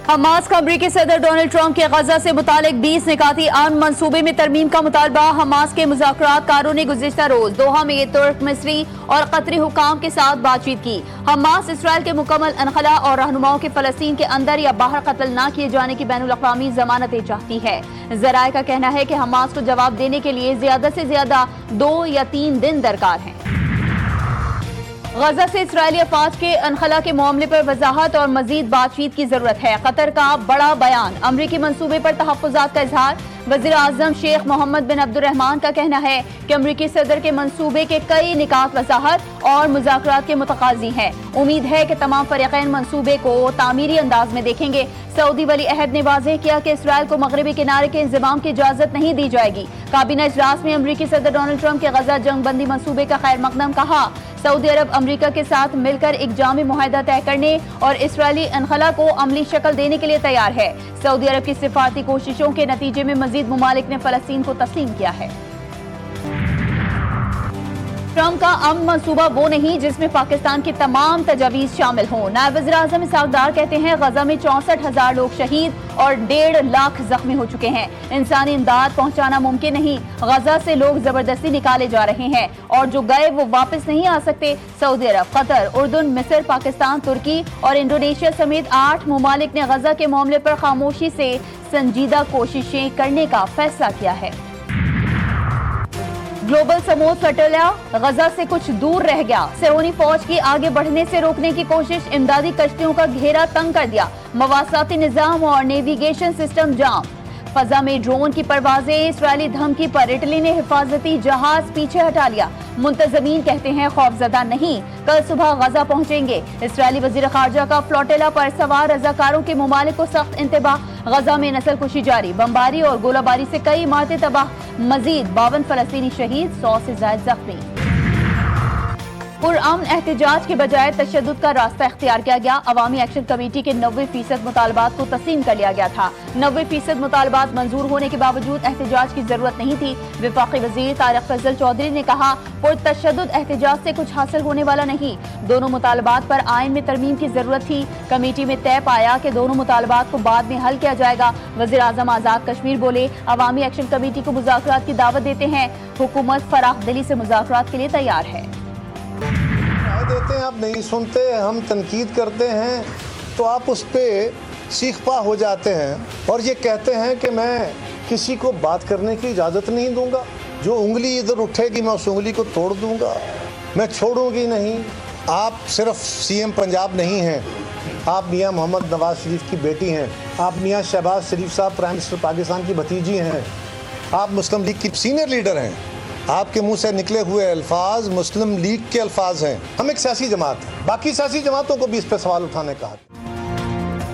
Hamas کا امریکی صدر ڈونلڈ ٹرمپ کے غزہ سے متعلق 20 نکاتی امن منصوبے میں ترمیم کا مطالبہ۔ حماس کے مذاکرات کاروں نے گزشتہ روز دوحہ میں ترک، مصری اور قطری حکام کے ساتھ بات چیت کی۔ حماس اسرائیل کے مکمل انخلا اور رہنماؤں کے فلسطین کے اندر یا باہر قتل نہ کیے جانے کی بین الاقوامی ضمانتیں چاہتی ہے۔ ذرائع کا کہنا ہے کہ حماس کو جواب دینے کے لیے زیادہ سے زیادہ 2 یا 3 دن درکار ہیں۔ غزہ سے اسرائیلی افواج کے انخلا کے معاملے پر وضاحت اور مزید بات چیت کی ضرورت ہے۔ قطر کا بڑا بیان، امریکی منصوبے پر تحفظات کا اظہار۔ وزیر اعظم شیخ محمد بن عبد الرحمان کا کہنا ہے کہ امریکی صدر کے منصوبے کے کئی نکات وضاحت اور مذاکرات کے متقاضی ہیں۔ امید ہے کہ تمام فریقین منصوبے کو تعمیری انداز میں دیکھیں گے۔ سعودی ولی عہد نے واضح کیا کہ اسرائیل کو مغربی کنارے کے انضمام کی اجازت نہیں دی جائے گی۔ کابینہ اجلاس میں امریکی صدر ڈونلڈ ٹرمپ کے غزہ جنگ بندی منصوبے کا خیر مقدم کہا۔ سعودی عرب امریکہ کے ساتھ مل کر ایک جامع معاہدہ طے کرنے اور اسرائیلی انخلا کو عملی شکل دینے کے لیے تیار ہے۔ سعودی عرب کی سفارتی کوششوں کے نتیجے میں مزید ممالک نے فلسطین کو تسلیم کیا ہے۔ ٹرمپ کا امن منصوبہ وہ نہیں جس میں پاکستان کی تمام تجاویز شامل ہوں۔ نائب وزیر اعظم اسحاق ڈار کہتے ہیں غزہ میں 64,000 لوگ شہید اور 1.5 لاکھ زخمی ہو چکے ہیں۔ انسانی امداد پہنچانا ممکن نہیں۔ غزہ سے لوگ زبردستی نکالے جا رہے ہیں اور جو گئے وہ واپس نہیں آ سکتے۔ سعودی عرب، قطر، اردن، مصر، پاکستان، ترکی اور انڈونیشیا سمیت 8 ممالک نے غزہ کے معاملے پر خاموشی سے سنجیدہ کوششیں کرنے کا فیصلہ کیا ہے۔ گلوبل سمود فلٹیلا غزہ سے کچھ دور رہ گیا۔ صہیونی فوج کی آگے بڑھنے سے روکنے کی کوشش، امدادی کشتیوں کا گھیرا تنگ کر دیا۔ مواصلاتی نظام اور نیویگیشن سسٹم جام۔ فضا میں ڈرون کی پروازیں، اسرائیلی دھمکی پر اٹلی نے حفاظتی جہاز پیچھے ہٹا لیا۔ منتظمین کہتے ہیں خوفزدہ نہیں، کل صبح غزہ پہنچیں گے۔ اسرائیلی وزیر خارجہ کا فلوٹیلا پر سوار رضاکاروں کے ممالک کو سخت انتباہ۔ غزہ میں نسل کشی جاری، بمباری اور گولہ باری سے کئی عمارتیں تباہ، مزید 52 فلسطینی شہید، 100 سے زائد زخمی۔ پرامن احتجاج کے بجائے تشدد کا راستہ اختیار کیا گیا۔ عوامی ایکشن کمیٹی کے 90% مطالبات کو تسلیم کر لیا گیا تھا۔ 90% مطالبات منظور ہونے کے باوجود احتجاج کی ضرورت نہیں تھی۔ وفاقی وزیر طارق فضل چودھری نے کہا پرتشدد احتجاج سے کچھ حاصل ہونے والا نہیں۔ دونوں مطالبات پر آئین میں ترمیم کی ضرورت تھی۔ کمیٹی میں طے پایا کہ دونوں مطالبات کو بعد میں حل کیا جائے گا۔ وزیر اعظم آزاد کشمیر بولے عوامی ایکشن کمیٹی کو مذاکرات کی دعوت دیتے ہیں۔ حکومت فراخ دلی سے مذاکرات کے لیے تیار ہے۔ دیتے ہیں، آپ نہیں سنتے، ہم تنقید کرتے ہیں تو آپ اس پہ سیخ پا ہو جاتے ہیں اور یہ کہتے ہیں کہ میں کسی کو بات کرنے کی اجازت نہیں دوں گا۔ جو انگلی ادھر اٹھے گی میں اس انگلی کو توڑ دوں گا، میں چھوڑوں گی نہیں۔ آپ صرف سی ایم پنجاب نہیں ہیں، آپ میاں محمد نواز شریف کی بیٹی ہیں، آپ میاں شہباز شریف صاحب پرائم منسٹر پاکستان کی بھتیجی ہیں، آپ مسلم لیگ کی سینئر لیڈر ہیں۔ آپ کے منہ سے نکلے ہوئے الفاظ مسلم لیگ کے الفاظ ہیں۔ ہم ایک سیاسی جماعت ہیں، باقی سیاسی جماعتوں کو بھی اس پہ سوال اٹھانے کا حق۔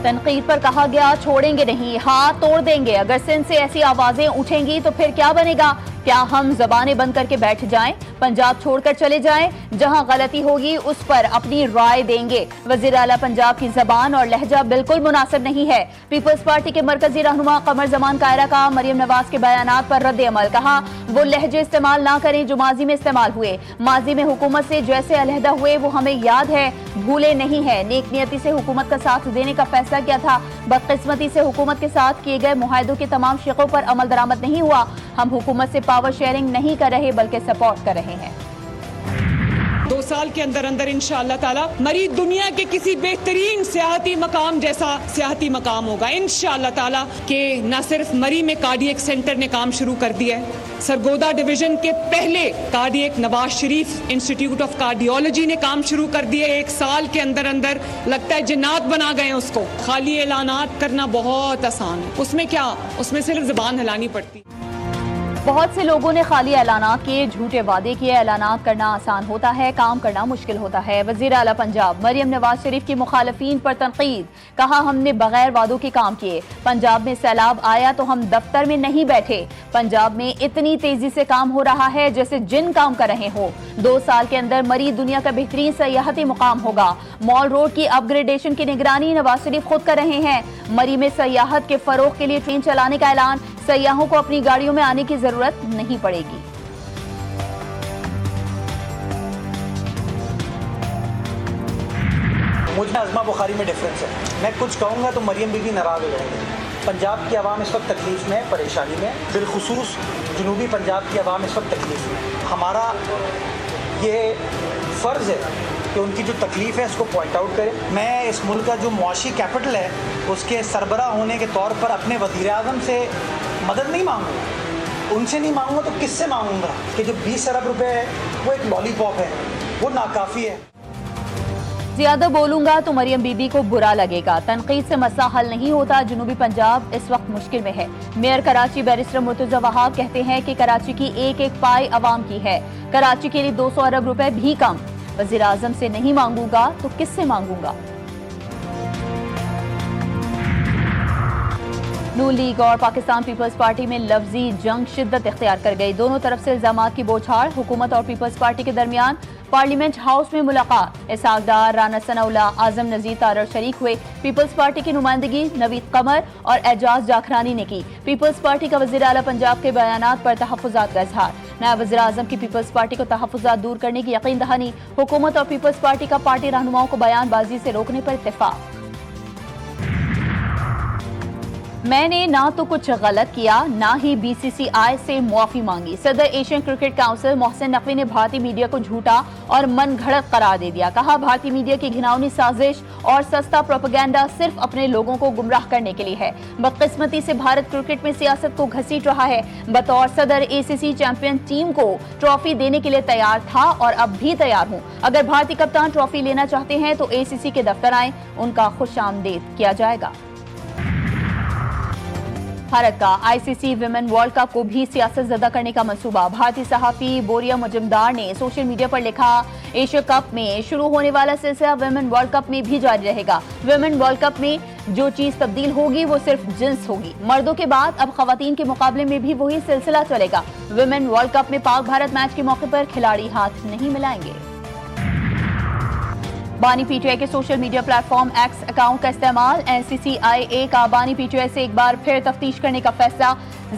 تنقید پر کہا گیا چھوڑیں گے نہیں، ہاتھ توڑ دیں گے۔ اگر سندھ سے ایسی آوازیں اٹھیں گی تو پھر کیا بنے گا؟ کیا ہم زبانیں بند کر کے بیٹھ جائیں؟ پنجاب چھوڑ کر چلے جائیں؟ جہاں غلطی ہوگی اس پر اپنی رائے دیں گے۔ وزیر اعلیٰ پنجاب کی زبان اور لہجہ بالکل مناسب نہیں ہے۔ پیپلز پارٹی کے مرکزی رہنما قمر زمان کائرہ کا مریم نواز کے بیانات پر رد عمل، کہا وہ لہجے استعمال نہ کریں جو ماضی میں استعمال ہوئے۔ ماضی میں حکومت سے جیسے علیحدہ ہوئے وہ ہمیں یاد ہے، بھولے نہیں ہیں۔ نیک نیتی سے حکومت کا ساتھ دینے کا فیصلہ کیا تھا، بدقسمتی سے حکومت کے ساتھ کیے گئے معاہدوں کے تمام شقوں پر عمل درآمد نہیں ہوا۔ ہم حکومت سے پاور شیئرنگ نہیں کر رہے بلکہ سپورٹ کر رہے ہیں۔ 2 سال کے اندر انشاءاللہ تعالی مری دنیا کے کسی بہترین سیاحتی مقام جیسا سیاحتی مقام ہوگا انشاءاللہ تعالی، کہ نہ صرف مری میں کارڈیک سینٹر نے کام شروع کر دیا ہے، سرگودا ڈویژن کے پہلے cardiac Nawaz Sharif institute of cardiology نے کام شروع کر دیا۔ 1 سال کے اندر لگتا ہے جنات بنا گئے اس کو۔ خالی اعلانات کرنا بہت آسان ہے، اس میں کیا، اس میں صرف زبان ہلانی پڑتی۔ بہت سے لوگوں نے خالی اعلانات کیے، جھوٹے وعدے کیے۔ اعلانات کرنا آسان ہوتا ہے، کام کرنا مشکل ہوتا ہے۔ وزیر اعلیٰ پنجاب مریم نواز شریف کی مخالفین پر تنقید، کہا ہم نے بغیر وعدوں کے کام کیے۔ پنجاب میں سیلاب آیا تو ہم دفتر میں نہیں بیٹھے۔ پنجاب میں اتنی تیزی سے کام ہو رہا ہے جیسے جن کام کر رہے ہو۔ 2 سال کے اندر مری دنیا کا بہترین سیاحتی مقام ہوگا۔ مال روڈ کی اپ گریڈیشن کی نگرانی نواز شریف خود کر رہے ہیں۔ مری میں سیاحت کے فروغ کے لیے ٹرین چلانے کا اعلان، سیاحوں کو اپنی گاڑیوں میں آنے کی ضرورت نہیں پڑے گی۔ مجھ میں ازما بخاری میں ڈفرینس ہے. میں کچھ کہوں گا تو مریم بی بی ناراض ہو جائیں گے. پنجاب کی عوام اس وقت تکلیف میں, پریشانی میں, بالخصوص جنوبی پنجاب کی عوام اس وقت تکلیف میں. ہمارا یہ فرض ہے کہ ان کی جو تکلیف ہے اس کو پوائنٹ آؤٹ کریں. میں اس ملک کا جو معاشی کیپٹل ہے اس کے سربراہ ہونے کے طور پر اپنے وزیر اعظم سے مدد نہیں مانگوں گا. ان سے نہیں مانگوں گا تو کس سے مانگوں گا؟ کہ جو 20 ارب روپے ہے وہ ایک لالی پاپ ہے, وہ ناکافی ہے. زیادہ بولوں گا تو مریم بی بی کو برا لگے گا. تنقید سے مسئلہ حل نہیں ہوتا. جنوبی پنجاب اس وقت مشکل میں ہے. میئر کراچی بیرسٹر مرتضی وہاب کہتے ہیں کہ کراچی کی ایک ایک پائی عوام کی ہے. کراچی کے لیے 200 ارب روپے بھی کم. وزیر اعظم سے نہیں مانگوں گا تو کس سے مانگوں گا؟ نون لیگ اور پاکستان پیپلز پارٹی میں لفظی جنگ شدت اختیار کر گئی. دونوں طرف سے الزامات کی بوچھاڑ. حکومت اور پیپلز پارٹی کے درمیان پارلیمنٹ ہاؤس میں ملاقات. اسحاق ڈار, رانا ثناء اللہ, اعظم نذیر تارڑ شریک ہوئے. پیپلز پارٹی کی نمائندگی نوید قمر اور اعجاز جاکھرانی نے کی. پیپلز پارٹی کا وزیر اعلیٰ پنجاب کے بیانات پر تحفظات کا اظہار. نائب وزیر اعظم کی پیپلز پارٹی کو تحفظات دور کرنے کی یقین دہانی. حکومت اور پیپلز پارٹی کا پارٹی رہنماؤں کو بیان بازی سے روکنے پر اتفاق. میں نے نہ تو کچھ غلط کیا نہ ہی بی سی سی آئی سے معافی مانگی. صدر Asian cricket council Mohsin Naqvi نے بھارتی میڈیا کو جھوٹا اور من گھڑت قرار دے دیا. کہا بھارتی میڈیا کی گھناؤنی سازش اور سستا پروپیگنڈا صرف اپنے لوگوں کو گمراہ کرنے کے لیے ہے. بدقسمتی سے بھارت کرکٹ میں سیاست کو گھسیٹ رہا ہے. بطور صدر اے سی سی چیمپئن ٹیم کو ٹرافی دینے کے لیے تیار تھا اور اب بھی تیار ہوں. اگر بھارتی کپتان ٹرافی لینا چاہتے ہیں تو اے سی سی کے دفتر آئیں, ان کا خوش آمدید کیا جائے گا. بھارت کا آئی سی سی ویمن ورلڈ کپ کو بھی سیاست زدہ کرنے کا منصوبہ. بھارتی صحافی بوریا مجمدار نے سوشل میڈیا پر لکھا ایشیا کپ میں شروع ہونے والا سلسلہ ویمن ورلڈ کپ میں بھی جاری رہے گا. ویمن ورلڈ کپ میں جو چیز تبدیل ہوگی وہ صرف جنس ہوگی. مردوں کے بعد اب خواتین کے مقابلے میں بھی وہی سلسلہ چلے گا. ویمن ورلڈ کپ میں پاک بھارت میچ کے موقع پر کھلاڑی ہاتھ نہیں ملائیں گے. بانی پی ٹی آئی کے social media plate form x account کا استعمال. این سی سی آئی اے کا بانی پی ٹی آئی سے ایک بار پھر تفتیش کرنے کا فیصلہ.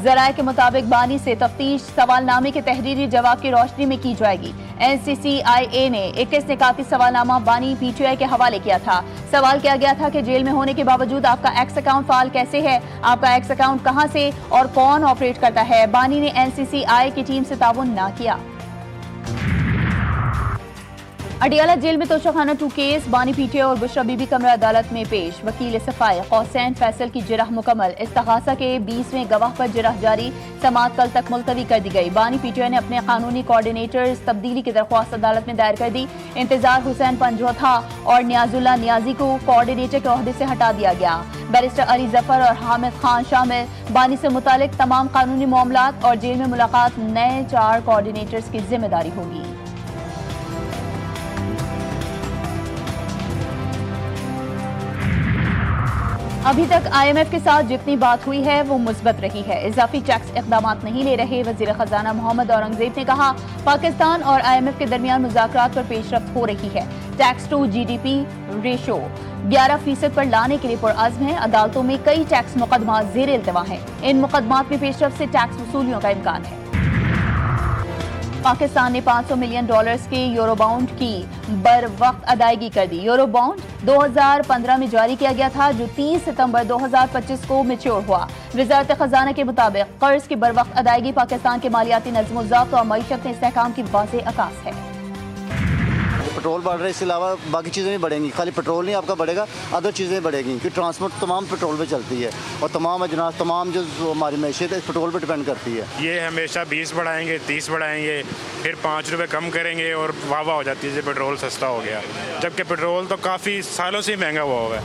ذرائع کے مطابق بانی سے تفتیش سوال نامے کے تحریری جواب کی روشنی میں کی جائے گی. این سی سی آئی اے نے 21 نکاتی سوال نامہ بانی پی ٹی آئی کے حوالے کیا تھا. سوال کیا گیا تھا کہ جیل میں ہونے کے باوجود آپ کا ایکس اکاؤنٹ فعال کیسے ہے, آپ کا ایکس اکاؤنٹ کہاں سے اور کون آپریٹ کرتا ہے. بانی نے این سی سی آئی کی ٹیم سے تعاون نہ کیا. اڈیالہ جیل میں توشخانہ 2 کیس. بانی پی ٹی آئی اور بشرا بی بی کمرہ عدالت میں پیش. وکیل صفائی قوسین فیصل کی جرح مکمل. استغاثہ کے 20ویں گواہ پر جرح جاری. سماعت کل تک ملتوی کر دی گئی. بانی پی ٹی آئی نے اپنے قانونی کوارڈینیٹرز تبدیلی کی درخواست عدالت میں دائر کر دی. انتظار حسین پنجوتھا اور نیاز اللہ نیازی کو کوارڈینیٹر کے عہدے سے ہٹا دیا گیا. بیرسٹر علی ظفر اور حامد خان شامل. بانی سے متعلق تمام قانونی معاملات اور جیل میں ملاقات نئے 4 کوارڈینیٹرز کی ذمہ داری ہوگی. ابھی تک آئی ایم ایف کے ساتھ جتنی بات ہوئی ہے وہ مثبت رہی ہے. اضافی ٹیکس اقدامات نہیں لے رہے. وزیر خزانہ محمد اورنگزیب نے کہا پاکستان اور آئی ایم ایف کے درمیان مذاکرات پر پیش رفت ہو رہی ہے. ٹیکس ٹو جی ڈی پی ریشو 11% پر لانے کے لیے پرعزم ہے. عدالتوں میں کئی ٹیکس مقدمات زیر التوا ہیں. ان مقدمات میں پیش رفت سے ٹیکس وصولیوں کا امکان ہے. پاکستان نے $500 ملین کے یورو بانڈ کی بر وقت ادائیگی کر دی. یورو بانڈ 2015 میں جاری کیا گیا تھا جو 30 ستمبر 2025 کو میچور ہوا. وزارت خزانہ کے مطابق قرض کی بر وقت ادائیگی پاکستان کے مالیاتی نظم و ضبط اور معیشت میں استحکام کی واضح عکاس ہے. پیٹرول بڑھ رہا ہے, اس کے علاوہ باقی چیزیں بھی بڑھیں گی. خالی پیٹرول نہیں آپ کا بڑھے گا, ادر چیزیں بڑھیں گی کیونکہ ٹرانسپورٹ تمام پیٹرول پہ چلتی ہے اور تمام اجناس تمام جو ہماری معیشت ہے اس پیٹرول پہ ڈپینڈ کرتی ہے. یہ ہمیشہ 20 بڑھائیں گے, 30 بڑھائیں گے, پھر 5 روپے کم کریں گے اور واہ واہ ہو جاتی ہے جب پیٹرول سستا ہو گیا, جبکہ پیٹرول تو کافی سالوں سے مہنگا ہوا ہوا ہے.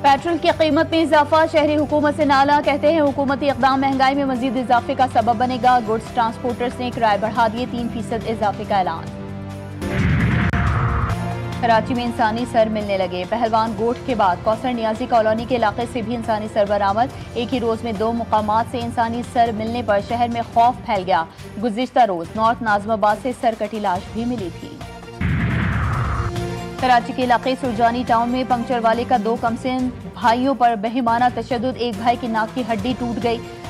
پیٹرول کی قیمت میں اضافہ. شہری حکومت سے نالا. کہتے ہیں حکومتی اقدام مہنگائی میں مزید اضافے کا سبب بنے گا. گڈز ٹرانسپورٹرز نے کرائے بڑھا دیے. 3% اضافے کا اعلان. کراچی میں انسانی سر ملنے لگے. پہلوان گوٹھ کے بعد کوثر نیازی کالونی کے علاقے سے بھی انسانی سر برآمد. ایک ہی روز میں 2 مقامات سے انسانی سر ملنے پر شہر میں خوف پھیل گیا. گزشتہ روز نارتھ ناظم آباد سے سر کٹی لاش بھی ملی تھی. کراچی کے علاقے سرجانی ٹاؤن میں پنکچر والے کا 2 کمسن بھائیوں پر بہیمانہ تشدد. ایک بھائی کی ناک کی ہڈی ٹوٹ گئی.